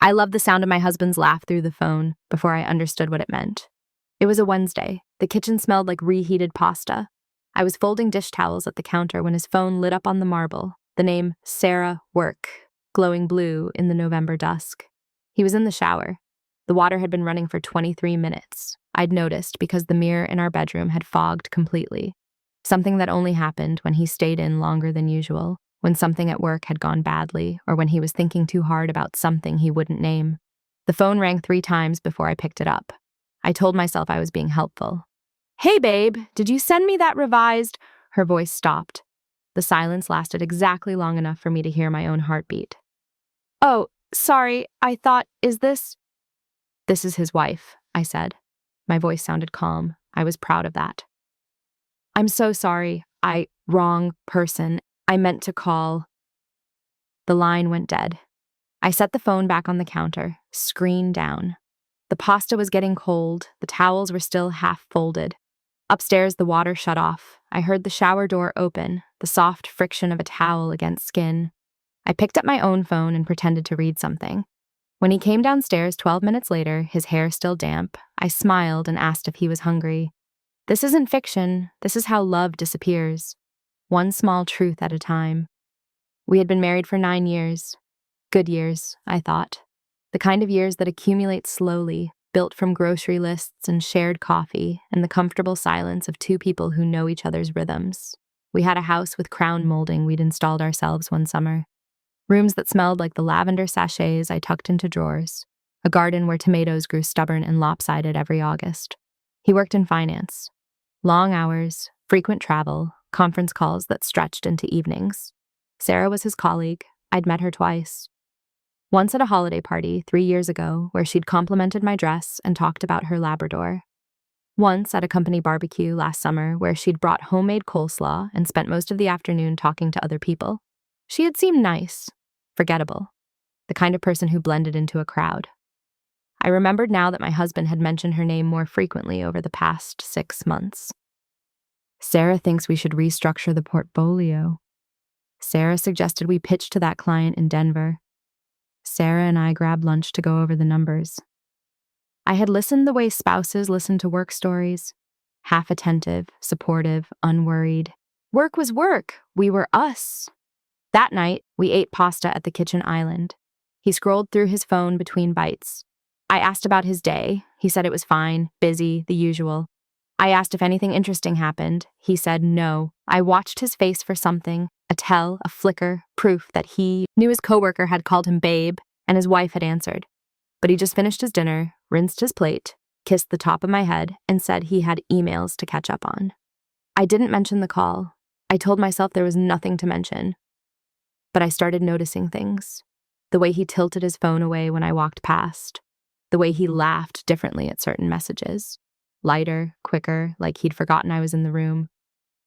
I loved the sound of my husband's laugh through the phone before I understood what it meant. It was a Wednesday. The kitchen smelled like reheated pasta. I was folding dish towels at the counter when his phone lit up on the marble, the name Sarah Work, glowing blue in the November dusk. He was in the shower. The water had been running for 23 minutes. I'd noticed because the mirror in our bedroom had fogged completely, something that only happened when he stayed in longer than usual, when something at work had gone badly, or when he was thinking too hard about something he wouldn't name. The phone rang 3 times before I picked it up. I told myself I was being helpful. "Hey, babe, did you send me that revised?" Her voice stopped. The silence lasted exactly long enough for me to hear my own heartbeat. "Oh, sorry, I thought, is this?" "This is his wife," I said. My voice sounded calm. I was proud of that. "I'm so sorry. Wrong person. I meant to call." The line went dead. I set the phone back on the counter, screen down. The pasta was getting cold. The towels were still half folded. Upstairs, the water shut off. I heard the shower door open, the soft friction of a towel against skin. I picked up my own phone and pretended to read something. When he came downstairs 12 minutes later, his hair still damp, I smiled and asked if he was hungry. This isn't fiction. This is how love disappears. One small truth at a time. We had been married for 9 years. Good years, I thought. The kind of years that accumulate slowly, built from grocery lists and shared coffee and the comfortable silence of 2 people who know each other's rhythms. We had a house with crown molding we'd installed ourselves one summer. Rooms that smelled like the lavender sachets I tucked into drawers. A garden where tomatoes grew stubborn and lopsided every August. He worked in finance. Long hours, frequent travel, conference calls that stretched into evenings. Sarah was his colleague. I'd met her twice. Once at a holiday party 3 years ago where she'd complimented my dress and talked about her Labrador. Once at a company barbecue last summer where she'd brought homemade coleslaw and spent most of the afternoon talking to other people. She had seemed nice, forgettable, the kind of person who blended into a crowd. I remembered now that my husband had mentioned her name more frequently over the past 6 months. Sarah thinks we should restructure the portfolio. Sarah suggested we pitch to that client in Denver. Sarah and I grabbed lunch to go over the numbers. I had listened the way spouses listen to work stories. Half attentive, supportive, unworried. Work was work. We were us. That night, we ate pasta at the kitchen island. He scrolled through his phone between bites. I asked about his day. He said it was fine, busy, the usual. I asked if anything interesting happened. He said no. I watched his face for something, a tell, a flicker, proof that he knew his coworker had called him babe and his wife had answered. But he just finished his dinner, rinsed his plate, kissed the top of my head, and said he had emails to catch up on. I didn't mention the call. I told myself there was nothing to mention. But I started noticing things. The way he tilted his phone away when I walked past. The way he laughed differently at certain messages. Lighter, quicker, like he'd forgotten I was in the room.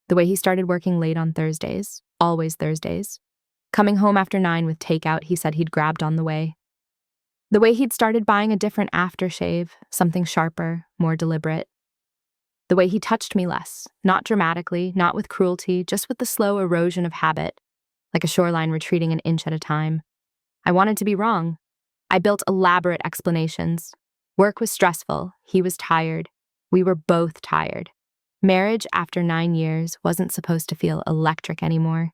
The way he started working late on Thursdays, always Thursdays. Coming home after 9 with takeout he said he'd grabbed on the way. The way he'd started buying a different aftershave, something sharper, more deliberate. The way he touched me less, not dramatically, not with cruelty, just with the slow erosion of habit, like a shoreline retreating an inch at a time. I wanted to be wrong. I built elaborate explanations. Work was stressful. He was tired. We were both tired. Marriage after 9 years wasn't supposed to feel electric anymore.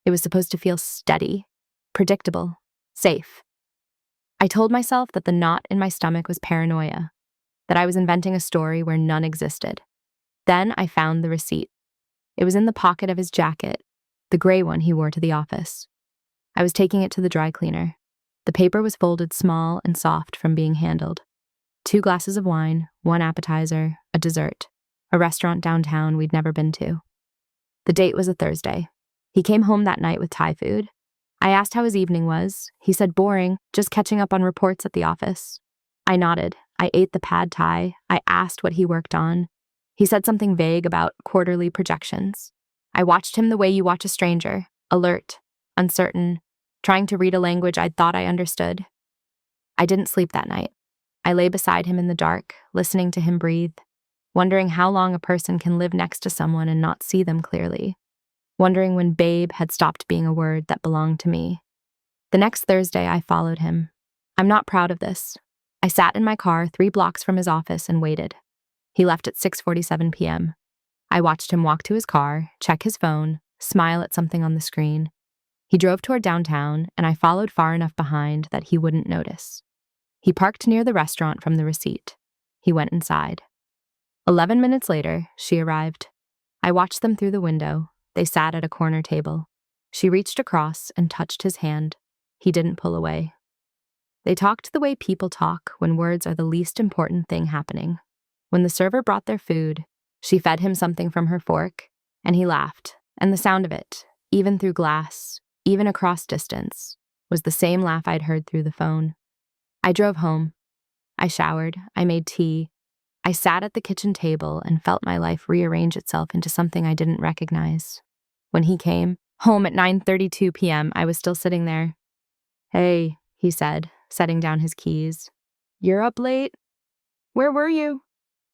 It was supposed to feel steady, predictable, safe. I told myself that the knot in my stomach was paranoia, that I was inventing a story where none existed. Then I found the receipt. It was in the pocket of his jacket, the gray one he wore to the office. I was taking it to the dry cleaner. The paper was folded small and soft from being handled. 2 glasses of wine, 1 appetizer, a dessert, a restaurant downtown we'd never been to. The date was a Thursday. He came home that night with Thai food. I asked how his evening was. He said boring, just catching up on reports at the office. I nodded. I ate the pad Thai. I asked what he worked on. He said something vague about quarterly projections. I watched him the way you watch a stranger, alert, uncertain, trying to read a language I'd thought I understood. I didn't sleep that night. I lay beside him in the dark, listening to him breathe, wondering how long a person can live next to someone and not see them clearly, wondering when babe had stopped being a word that belonged to me. The next Thursday, I followed him. I'm not proud of this. I sat in my car 3 blocks from his office and waited. He left at 6:47 p.m. I watched him walk to his car, check his phone, smile at something on the screen. He drove toward downtown, and I followed far enough behind that he wouldn't notice. He parked near the restaurant from the receipt. He went inside. 11 minutes later, she arrived. I watched them through the window. They sat at a corner table. She reached across and touched his hand. He didn't pull away. They talked the way people talk when words are the least important thing happening. When the server brought their food, she fed him something from her fork, and he laughed, and the sound of it, even through glass, even across distance, was the same laugh I'd heard through the phone. I drove home. I showered. I made tea. I sat at the kitchen table and felt my life rearrange itself into something I didn't recognize. When he came home at 9:32 p.m., I was still sitting there. "Hey," he said, setting down his keys. "You're up late? Where were you?"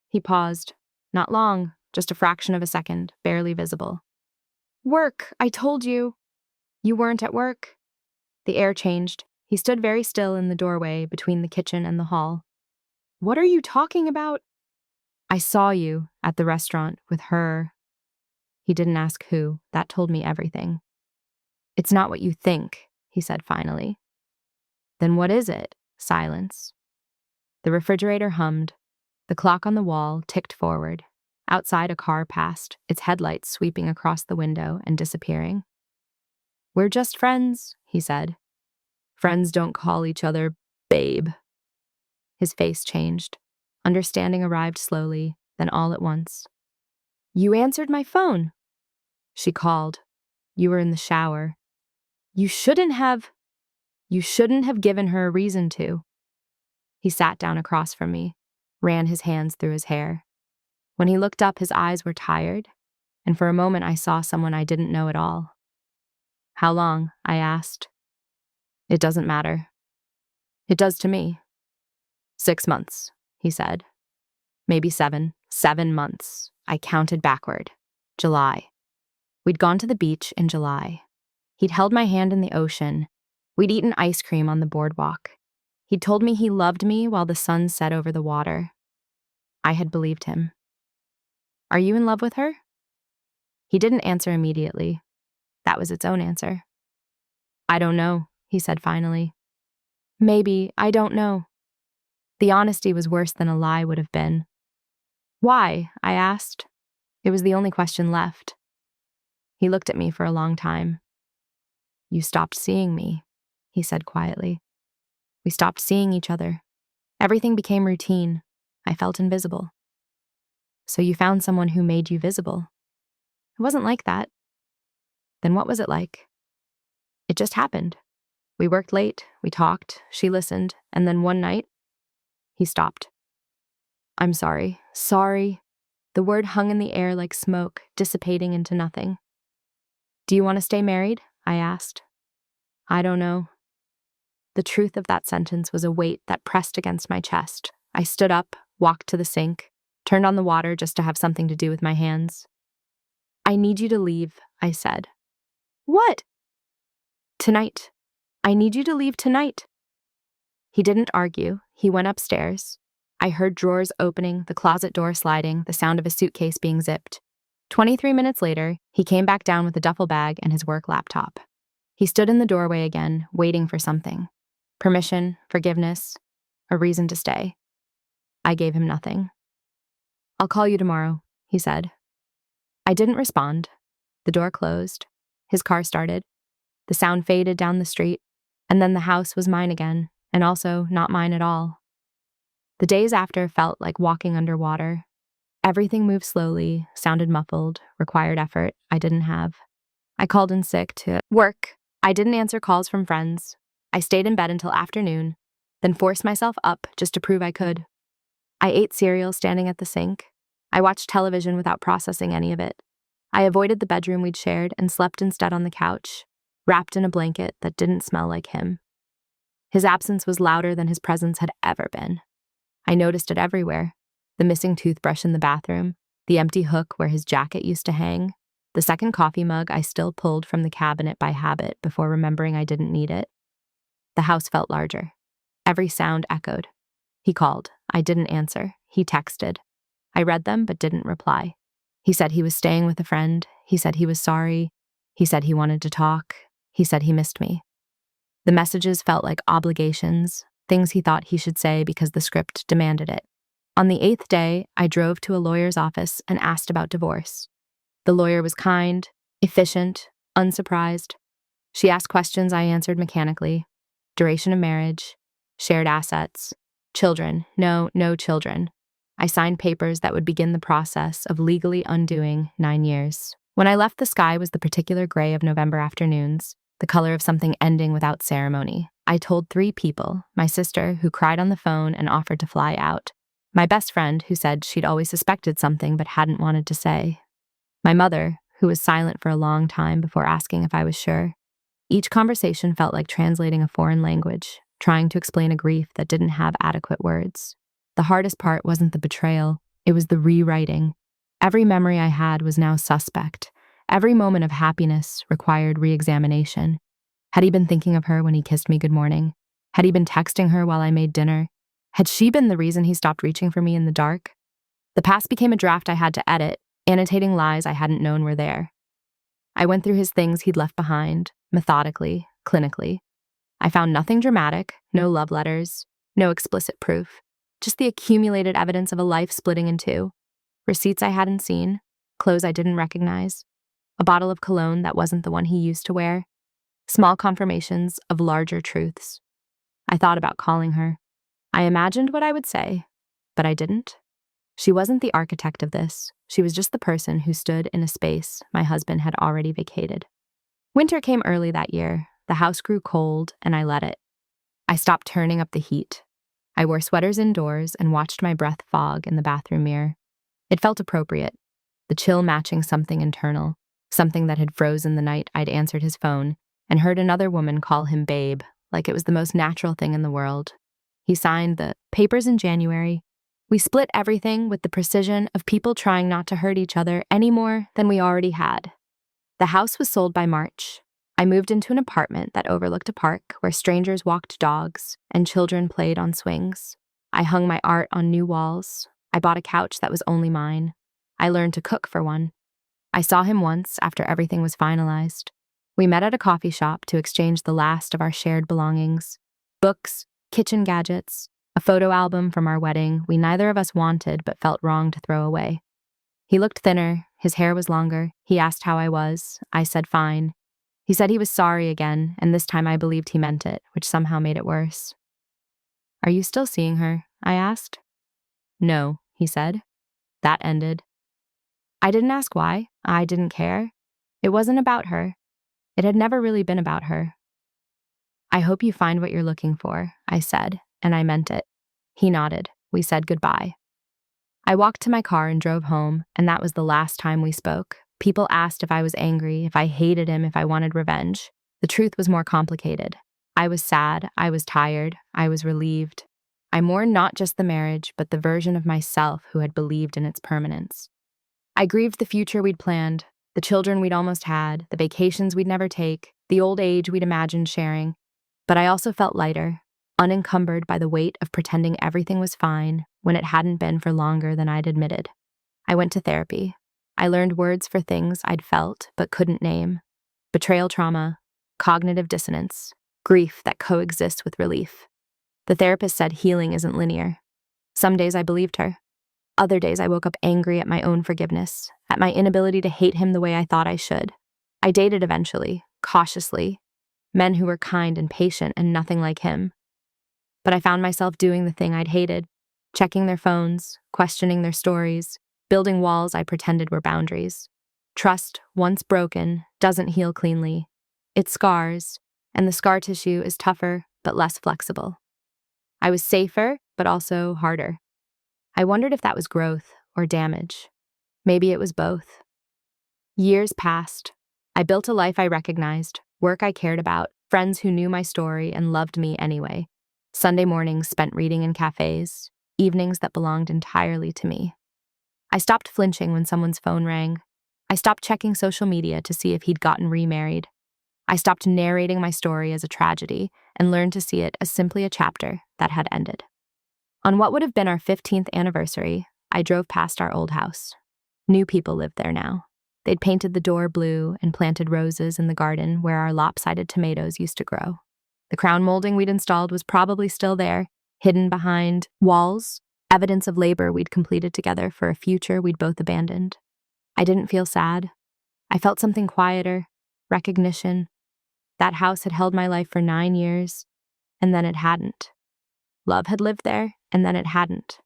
He paused. Not long, just a fraction of a second, barely visible. "Work, I told you." "You weren't at work." The air changed. He stood very still in the doorway between the kitchen and the hall. "What are you talking about?" "I saw you at the restaurant with her." He didn't ask who. That told me everything. "It's not what you think," he said finally. "Then what is it?" Silence. The refrigerator hummed. The clock on the wall ticked forward. Outside, a car passed, its headlights sweeping across the window and disappearing. "We're just friends," he said. "Friends don't call each other babe." His face changed. Understanding arrived slowly, then all at once. "You answered my phone." She called. "You were in the shower." You shouldn't have given her a reason to." He sat down across from me, ran his hands through his hair. When he looked up, his eyes were tired, and for a moment I saw someone I didn't know at all. "How long?" I asked. "It doesn't matter." "It does to me." 6 months, he said. Maybe 7. 7 months. I counted backward. July. We'd gone to the beach in July. He'd held my hand in the ocean. We'd eaten ice cream on the boardwalk. He'd told me he loved me while the sun set over the water. I had believed him. "Are you in love with her?" He didn't answer immediately. That was its own answer. "I don't know," he said finally. "Maybe, I don't know." The honesty was worse than a lie would have been. "Why?" I asked. It was the only question left. He looked at me for a long time. "You stopped seeing me," he said quietly. We stopped seeing each other. Everything became routine. I felt invisible. "So you found someone who made you visible." "It wasn't like that." "Then what was it like?" "It just happened. We worked late, we talked, she listened, and then one night..." He stopped. "I'm sorry. Sorry." The word hung in the air like smoke, dissipating into nothing. "Do you want to stay married?" I asked. "I don't know." The truth of that sentence was a weight that pressed against my chest. I stood up, walked to the sink, turned on the water just to have something to do with my hands. "I need you to leave," I said. "What?" "Tonight. I need you to leave tonight." He didn't argue. He went upstairs. I heard drawers opening, the closet door sliding, the sound of a suitcase being zipped. 23 minutes later, he came back down with a duffel bag and his work laptop. He stood in the doorway again, waiting for something. Permission, forgiveness, a reason to stay. I gave him nothing. "I'll call you tomorrow," he said. I didn't respond. The door closed. His car started. The sound faded down the street, and then the house was mine again, and also not mine at all. The days after felt like walking underwater. Everything moved slowly, sounded muffled, required effort I didn't have. I called in sick to work. I didn't answer calls from friends. I stayed in bed until afternoon, then forced myself up just to prove I could. I ate cereal standing at the sink. I watched television without processing any of it. I avoided the bedroom we'd shared and slept instead on the couch, wrapped in a blanket that didn't smell like him. His absence was louder than his presence had ever been. I noticed it everywhere. The missing toothbrush in the bathroom, the empty hook where his jacket used to hang, the second coffee mug I still pulled from the cabinet by habit before remembering I didn't need it. The house felt larger. Every sound echoed. He called. I didn't answer. He texted. I read them but didn't reply. He said he was staying with a friend. He said he was sorry. He said he wanted to talk. He said he missed me. The messages felt like obligations, things he thought he should say because the script demanded it. On the 8th day, I drove to a lawyer's office and asked about divorce. The lawyer was kind, efficient, unsurprised. She asked questions I answered mechanically. Duration of marriage, shared assets, children, no children. I signed papers that would begin the process of legally undoing 9 years. When I left, the sky was the particular gray of November afternoons, the color of something ending without ceremony. I told 3 people, my sister, who cried on the phone and offered to fly out, my best friend, who said she'd always suspected something but hadn't wanted to say, my mother, who was silent for a long time before asking if I was sure. Each conversation felt like translating a foreign language, trying to explain a grief that didn't have adequate words. The hardest part wasn't the betrayal, it was the rewriting. Every memory I had was now suspect. Every moment of happiness required re-examination. Had he been thinking of her when he kissed me good morning? Had he been texting her while I made dinner? Had she been the reason he stopped reaching for me in the dark? The past became a draft I had to edit, annotating lies I hadn't known were there. I went through his things he'd left behind, methodically, clinically. I found nothing dramatic, no love letters, no explicit proof, just the accumulated evidence of a life splitting in two. Receipts I hadn't seen, clothes I didn't recognize, a bottle of cologne that wasn't the one he used to wear, small confirmations of larger truths. I thought about calling her. I imagined what I would say, but I didn't. She wasn't the architect of this. She was just the person who stood in a space my husband had already vacated. Winter came early that year. The house grew cold, and I let it. I stopped turning up the heat. I wore sweaters indoors and watched my breath fog in the bathroom mirror. It felt appropriate, the chill matching something internal, something that had frozen the night I'd answered his phone and heard another woman call him babe, like it was the most natural thing in the world. He signed the papers in January. We split everything with the precision of people trying not to hurt each other any more than we already had. The house was sold by March. I moved into an apartment that overlooked a park where strangers walked dogs and children played on swings. I hung my art on new walls. I bought a couch that was only mine. I learned to cook for one. I saw him once after everything was finalized. We met at a coffee shop to exchange the last of our shared belongings. Books, kitchen gadgets, a photo album from our wedding we neither of us wanted but felt wrong to throw away. He looked thinner, his hair was longer. He asked how I was. I said fine. He said he was sorry again, and this time I believed he meant it, which somehow made it worse. Are you still seeing her? I asked. No, he said. That ended. I didn't ask why. I didn't care. It wasn't about her. It had never really been about her. I hope you find what you're looking for, I said, and I meant it. He nodded. We said goodbye. I walked to my car and drove home, and that was the last time we spoke. People asked if I was angry, if I hated him, if I wanted revenge. The truth was more complicated. I was sad, I was tired, I was relieved. I mourned not just the marriage, but the version of myself who had believed in its permanence. I grieved the future we'd planned, the children we'd almost had, the vacations we'd never take, the old age we'd imagined sharing. But I also felt lighter, unencumbered by the weight of pretending everything was fine when it hadn't been for longer than I'd admitted. I went to therapy. I learned words for things I'd felt but couldn't name. Betrayal trauma, cognitive dissonance, grief that coexists with relief. The therapist said healing isn't linear. Some days I believed her. Other days I woke up angry at my own forgiveness, at my inability to hate him the way I thought I should. I dated eventually, cautiously, men who were kind and patient and nothing like him. But I found myself doing the thing I'd hated, checking their phones, questioning their stories, building walls I pretended were boundaries. Trust, once broken, doesn't heal cleanly. It scars, and the scar tissue is tougher but less flexible. I was safer, but also harder. I wondered if that was growth or damage. Maybe it was both. Years passed. I built a life I recognized, work I cared about, friends who knew my story and loved me anyway. Sunday mornings spent reading in cafes, evenings that belonged entirely to me. I stopped flinching when someone's phone rang. I stopped checking social media to see if he'd gotten remarried. I stopped narrating my story as a tragedy and learned to see it as simply a chapter, that had ended. On what would have been our 15th anniversary, I drove past our old house. New people lived there now. They'd painted the door blue and planted roses in the garden where our lopsided tomatoes used to grow. The crown molding we'd installed was probably still there, hidden behind walls, evidence of labor we'd completed together for a future we'd both abandoned. I didn't feel sad. I felt something quieter, recognition. That house had held my life for 9 years, and then it hadn't. Love had lived there, and then it hadn't.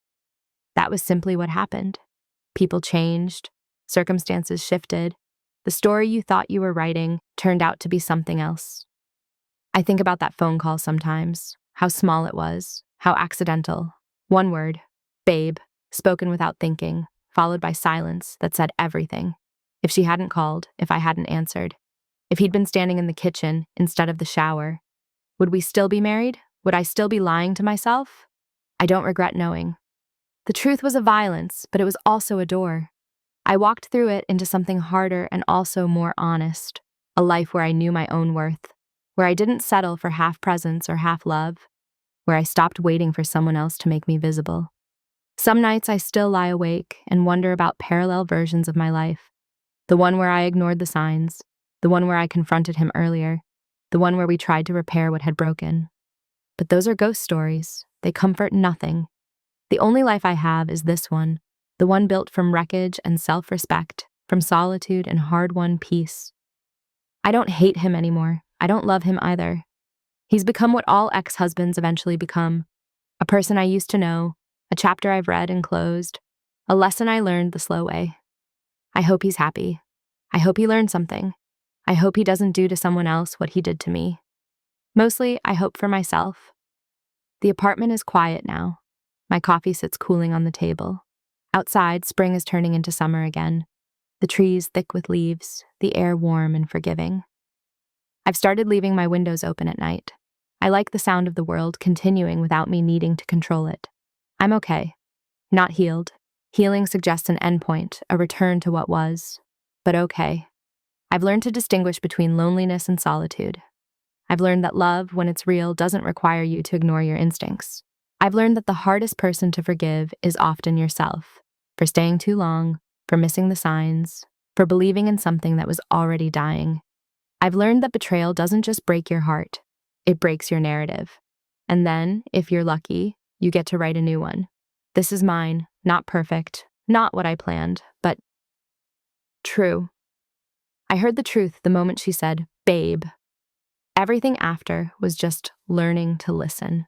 That was simply what happened. People changed, circumstances shifted. The story you thought you were writing turned out to be something else. I think about that phone call sometimes, how small it was, how accidental. One word, babe, spoken without thinking, followed by silence that said everything. If she hadn't called, if I hadn't answered, if he'd been standing in the kitchen instead of the shower, would we still be married? Would I still be lying to myself? I don't regret knowing. The truth was a violence, but it was also a door. I walked through it into something harder and also more honest, a life where I knew my own worth, where I didn't settle for half presence or half love, where I stopped waiting for someone else to make me visible. Some nights I still lie awake and wonder about parallel versions of my life, the one where I ignored the signs, the one where I confronted him earlier, the one where we tried to repair what had broken. But those are ghost stories. They comfort nothing. The only life I have is this one, the one built from wreckage and self-respect, from solitude and hard-won peace. I don't hate him anymore. I don't love him either. He's become what all ex-husbands eventually become, a person I used to know, a chapter I've read and closed, a lesson I learned the slow way. I hope he's happy. I hope he learned something. I hope he doesn't do to someone else what he did to me. Mostly, I hope for myself. The apartment is quiet now. My coffee sits cooling on the table. Outside, spring is turning into summer again. The trees thick with leaves, the air warm and forgiving. I've started leaving my windows open at night. I like the sound of the world continuing without me needing to control it. I'm okay. Not healed. Healing suggests an endpoint, a return to what was. But okay. I've learned to distinguish between loneliness and solitude. I've learned that love, when it's real, doesn't require you to ignore your instincts. I've learned that the hardest person to forgive is often yourself, for staying too long, for missing the signs, for believing in something that was already dying. I've learned that betrayal doesn't just break your heart, it breaks your narrative. And then, if you're lucky, you get to write a new one. This is mine, not perfect, not what I planned, but true. I heard the truth the moment she said, babe. Everything after was just learning to listen.